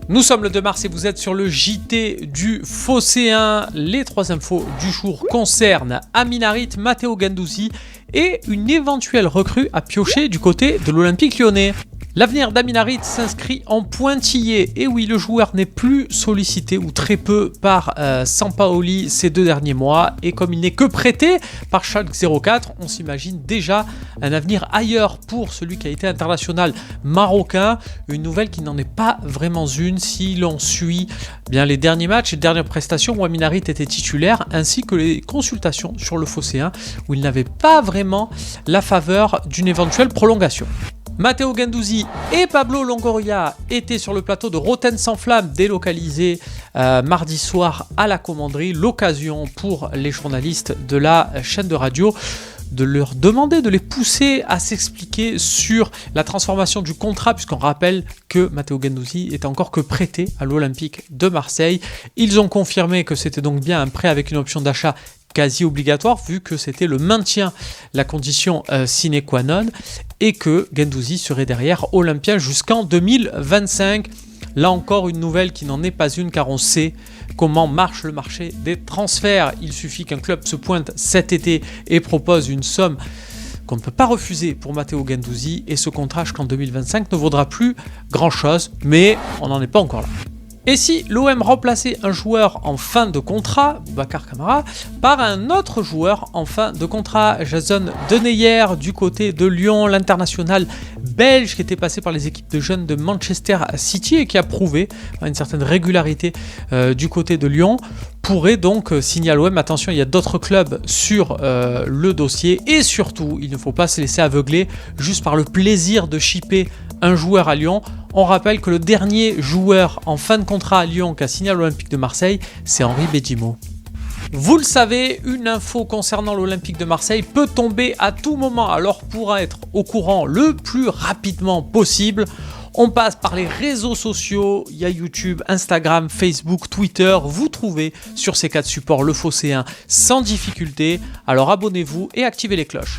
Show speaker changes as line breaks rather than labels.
Nous sommes le 2 mars et vous êtes sur le JT du Phocéen. Les 3 infos du jour concernent Amin Harit, Matteo Guendouzi et une éventuelle recrue à piocher du côté de l'Olympique lyonnais. L'avenir d'Amin Harit s'inscrit en pointillé. Et oui, le joueur n'est plus sollicité ou très peu par Sampaoli ces 2 derniers mois. Et comme il n'est que prêté par Schalke 04, on s'imagine déjà un avenir ailleurs pour celui qui a été international marocain. Une nouvelle qui n'en est pas vraiment une si l'on suit bien les derniers matchs et dernières prestations où Amin Harit était titulaire, ainsi que les consultations sur le Phocéen où il n'avait pas vraiment la faveur d'une éventuelle prolongation. Matteo Guendouzi et Pablo Longoria étaient sur le plateau de Rotten sans flamme délocalisé mardi soir à la commanderie. L'occasion pour les journalistes de la chaîne de radio de leur demander, de les pousser à s'expliquer sur la transformation du contrat, puisqu'on rappelle que Matteo Guendouzi est encore que prêté à l'Olympique de Marseille. Ils ont confirmé que c'était donc bien un prêt avec une option d'achat quasi obligatoire, vu que c'était le maintien, la condition sine qua non, et que Guendouzi serait derrière Olympien jusqu'en 2025. Là encore, une nouvelle qui n'en est pas une, car on sait comment marche le marché des transferts. Il suffit qu'un club se pointe cet été et propose une somme qu'on ne peut pas refuser pour Matteo Guendouzi, et ce contrat jusqu'en 2025 ne vaudra plus grand-chose, mais on n'en est pas encore là. Et si l'OM remplaçait un joueur en fin de contrat, Boubacar Kamara, par un autre joueur en fin de contrat, Jason Denayer du côté de Lyon, l'international belge qui était passé par les équipes de jeunes de Manchester City et qui a prouvé une certaine régularité du côté de Lyon, pourrait donc signer à l'OM. Attention, il y a d'autres clubs sur le dossier, et surtout, il ne faut pas se laisser aveugler juste par le plaisir de shipper un joueur à Lyon. On rappelle que le dernier joueur en fin de contrat à Lyon qui a signé à l'Olympique de Marseille, c'est Henri Bedimo. Vous le savez, une info concernant l'Olympique de Marseille peut tomber à tout moment. Alors pour être au courant le plus rapidement possible, on passe par les réseaux sociaux. Il y a YouTube, Instagram, Facebook, Twitter. Vous trouvez sur ces 4 supports le Phocéen sans difficulté. Alors abonnez-vous et activez les cloches.